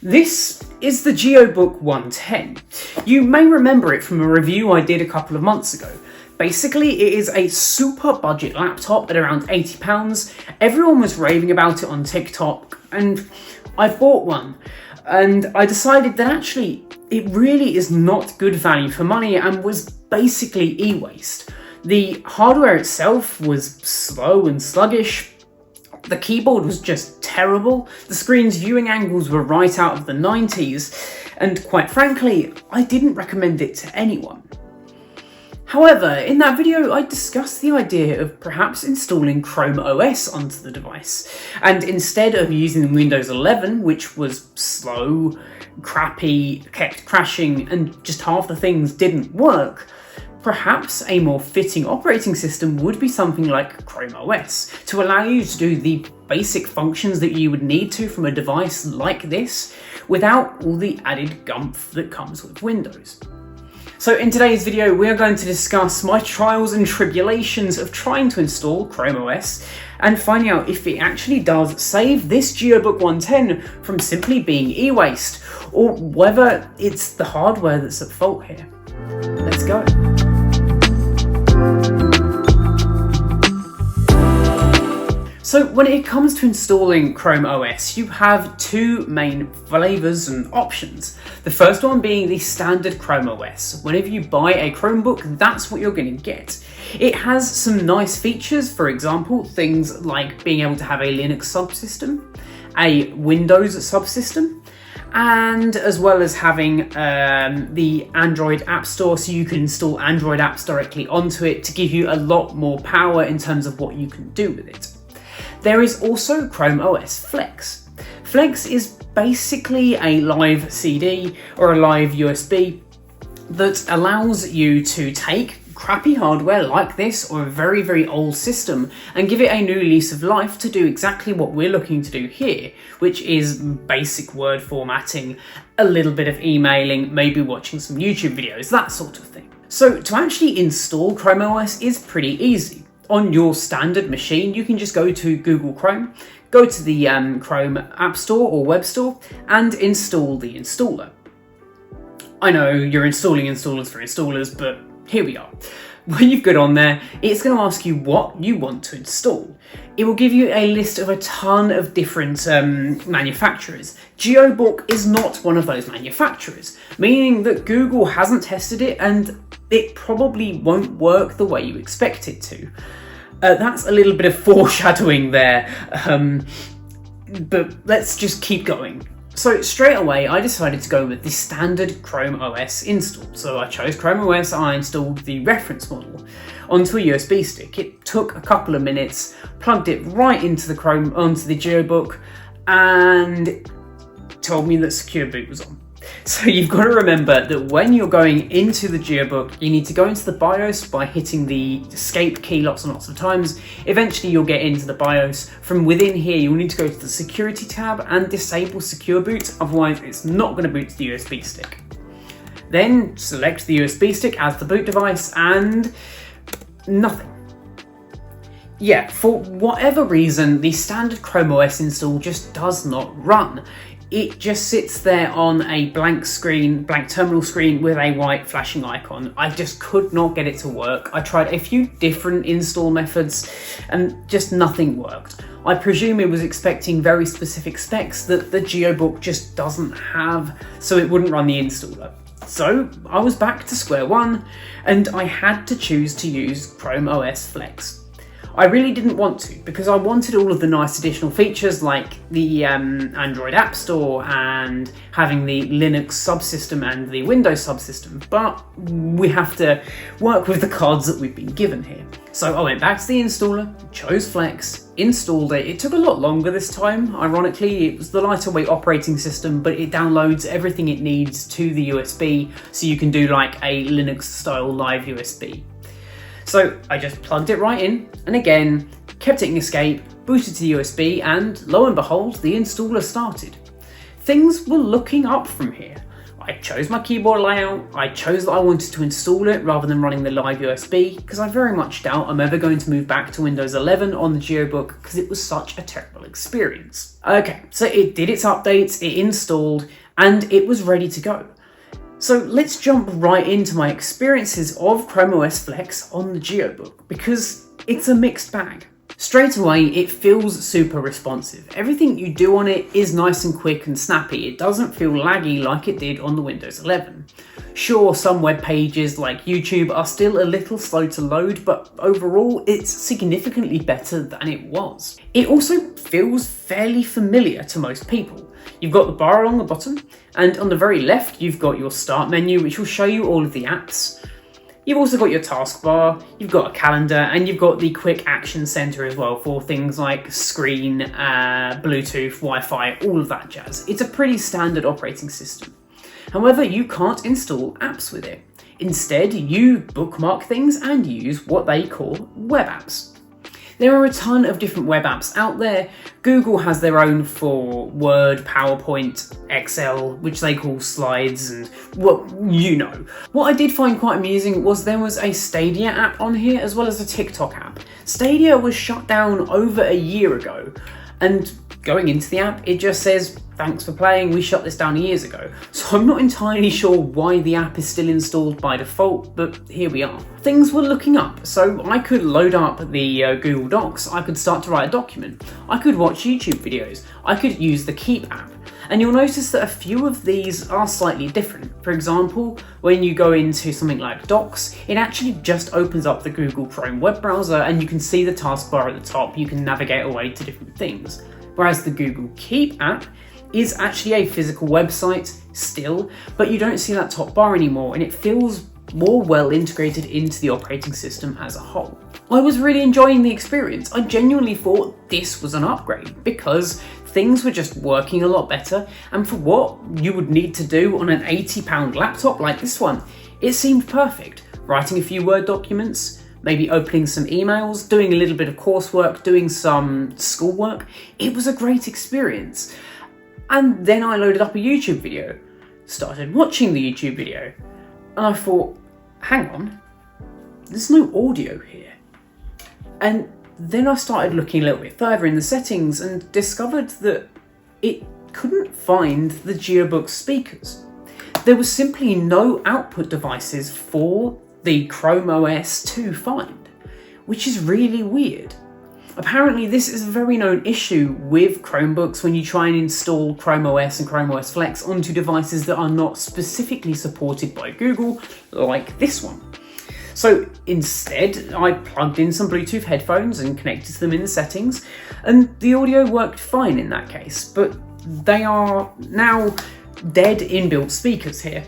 This is the GeoBook 110. You may remember it from a review I did a couple of months ago. Basically, it is a super budget laptop at around £80. Everyone was raving about it on TikTok, and I bought one. And I decided that actually, it really is not good value for money and was basically e-waste. The hardware itself was slow and sluggish. The keyboard was just terrible, the screen's viewing angles were right out of the 90s, and quite frankly, I didn't recommend it to anyone. However, in that video I discussed the idea of perhaps installing ChromeOS onto the device, and instead of using Windows 11, which was slow, crappy, kept crashing, and just half the things didn't work, perhaps a more fitting operating system would be something like ChromeOS, to allow you to do the basic functions that you would need to from a device like this, without all the added gumph that comes with Windows. So in today's video, we are going to discuss my trials and tribulations of trying to install ChromeOS, and finding out if it actually does save this GeoBook 110 from simply being e-waste, or whether it's the hardware that's at fault here. Let's go. So when it comes to installing ChromeOS, you have two main flavours and options. The first one being the standard ChromeOS. Whenever you buy a Chromebook, that's what you're going to get. It has some nice features, for example, things like being able to have a Linux subsystem, a Windows subsystem, and as well as having the Android App Store, so you can install Android apps directly onto it to give you a lot more power in terms of what you can do with it. There is also ChromeOS Flex. Flex is basically a live CD or a live USB that allows you to take crappy hardware like this or a very, very old system and give it a new lease of life to do exactly what we're looking to do here, which is basic word formatting, a little bit of emailing, maybe watching some YouTube videos, that sort of thing. So to actually install ChromeOS is pretty easy. On your standard machine, you can just go to Google Chrome, go to the Chrome App Store or Web Store, and install the installer. I know you're installing installers for installers, but here we are. When you've got on there, it's going to ask you what you want to install. It will give you a list of a ton of different manufacturers. GeoBook is not one of those manufacturers, meaning that Google hasn't tested it and it probably won't work the way you expect it to. That's a little bit of foreshadowing there, but let's just keep going. So straight away, I decided to go with the standard Chrome OS install. So I chose Chrome OS, I installed the reference model onto a USB stick. It took a couple of minutes, plugged it right into the onto the GeoBook, and told me that secure boot was on. So you've got to remember that when you're going into the GeoBook, you need to go into the BIOS by hitting the escape key lots and lots of times. Eventually you'll get into the BIOS. From within here, you'll need to go to the security tab and disable secure boot, otherwise it's not going to boot to the USB stick. Then select the USB stick as the boot device and nothing. Yeah, for whatever reason, the standard ChromeOS install just does not run. It just sits there on a blank screen, blank terminal screen with a white flashing icon. I just could not get it to work. I tried a few different install methods and just nothing worked. I presume it was expecting very specific specs that the GeoBook just doesn't have, so it wouldn't run the installer. So I was back to square one and I had to choose to use ChromeOS Flex. I really didn't want to, because I wanted all of the nice additional features like the Android App Store and having the Linux subsystem and the Windows subsystem, but we have to work with the cards that we've been given here. So I went back to the installer, chose Flex, installed it. It took a lot longer this time, ironically. It was the lighter weight operating system, but it downloads everything it needs to the USB, so you can do like a Linux style live USB. So I just plugged it right in, and again, kept hitting escape, booted to the USB, and lo and behold, the installer started. Things were looking up from here. I chose my keyboard layout, I chose that I wanted to install it rather than running the live USB, because I very much doubt I'm ever going to move back to Windows 11 on the GeoBook because it was such a terrible experience. Okay, so it did its updates, it installed, and it was ready to go. So let's jump right into my experiences of ChromeOS Flex on the GeoBook, because it's a mixed bag. Straight away, it feels super responsive. Everything you do on it is nice and quick and snappy. It doesn't feel laggy like it did on the Windows 11. Sure, some web pages like YouTube are still a little slow to load, but overall it's significantly better than it was. It also feels fairly familiar to most people. You've got the bar along the bottom, and on the very left you've got your start menu, which will show you all of the apps. You've also got your taskbar, you've got a calendar, and you've got the quick action center as well for things like screen, Bluetooth, Wi-Fi, all of that jazz. It's a pretty standard operating system. However, you can't install apps with it. Instead, you bookmark things and use what they call web apps. There are a ton of different web apps out there. Google has their own for Word, PowerPoint, Excel, which they call slides, and well, you know. What I did find quite amusing was there was a Stadia app on here as well as a TikTok app. Stadia was shut down over a year ago, and going into the app, it just says, "Thanks for playing, we shut this down years ago." So I'm not entirely sure why the app is still installed by default, but here we are. Things were looking up, so I could load up the Google Docs, I could start to write a document, I could watch YouTube videos, I could use the Keep app. And you'll notice that a few of these are slightly different. For example, when you go into something like Docs, it actually just opens up the Google Chrome web browser and you can see the taskbar at the top, you can navigate away to different things. Whereas the Google Keep app is actually a physical website still, but you don't see that top bar anymore, and it feels more well integrated into the operating system as a whole. I was really enjoying the experience. I genuinely thought this was an upgrade because things were just working a lot better, and for what you would need to do on an £80 laptop like this one, it seemed perfect. Writing a few Word documents, maybe opening some emails, doing a little bit of coursework, doing some schoolwork. It was a great experience. And then I loaded up a YouTube video, started watching the YouTube video, and I thought, hang on, there's no audio here. And then I started looking a little bit further in the settings and discovered that it couldn't find the GeoBook speakers. There was simply no output devices for the ChromeOS to find, which is really weird. Apparently this is a very known issue with Chromebooks when you try and install ChromeOS and ChromeOS Flex onto devices that are not specifically supported by Google, like this one. So instead, I plugged in some Bluetooth headphones and connected to them in the settings, and the audio worked fine in that case, but they are now dead inbuilt speakers here.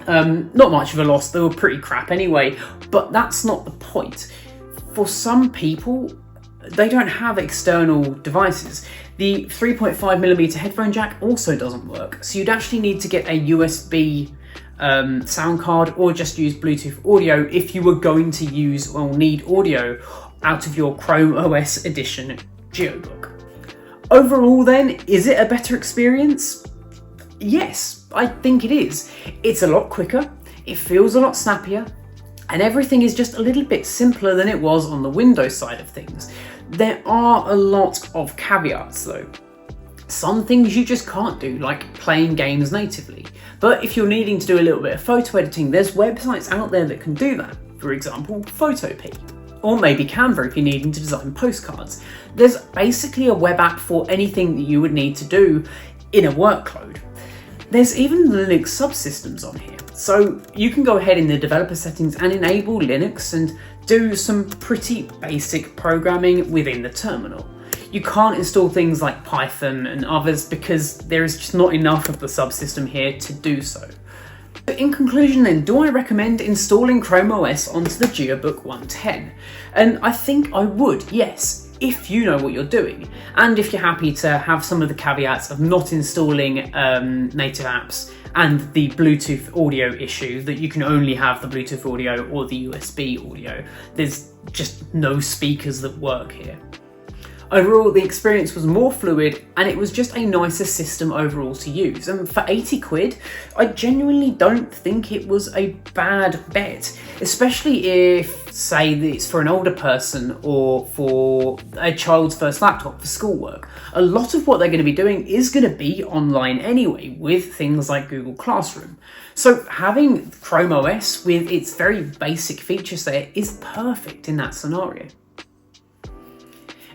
Not much of a loss, they were pretty crap anyway, but that's not the point. For some people, they don't have external devices. The 3.5mm headphone jack also doesn't work, so you'd actually need to get a USB sound card or just use Bluetooth audio if you were going to use or need audio out of your ChromeOS edition GeoBook. Overall then, is it a better experience? Yes, I think it is. It's a lot quicker, it feels a lot snappier, and everything is just a little bit simpler than it was on the Windows side of things. There are a lot of caveats though. Some things you just can't do, like playing games natively. But if you're needing to do a little bit of photo editing, there's websites out there that can do that. For example, Photopea. Or maybe Canva if you're needing to design postcards. There's basically a web app for anything that you would need to do in a workload. There's even Linux subsystems on here. So you can go ahead in the developer settings and enable Linux and do some pretty basic programming within the terminal. You can't install things like Python and others because there is just not enough of the subsystem here to do so. But in conclusion then, do I recommend installing ChromeOS onto the GeoBook 110? And I think I would, yes, if you know what you're doing, and if you're happy to have some of the caveats of not installing native apps and the Bluetooth audio issue, that you can only have the Bluetooth audio or the USB audio. There's just no speakers that work here. Overall, the experience was more fluid and it was just a nicer system overall to use. And for 80 quid, I genuinely don't think it was a bad bet, especially if, say, it's for an older person or for a child's first laptop for schoolwork. A lot of what they're going to be doing is going to be online anyway, with things like Google Classroom. So having ChromeOS with its very basic feature set is perfect in that scenario.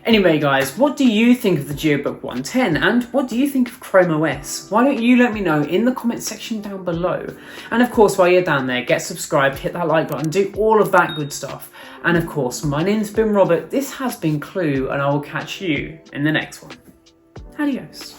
Anyway guys, what do you think of the GeoBook 110 and what do you think of ChromeOS? Why don't you let me know in the comment section down below. And of course, while you're down there, get subscribed, hit that like button, do all of that good stuff. And of course, my name's been Robert, this has been Clue, and I will catch you in the next one. Adios.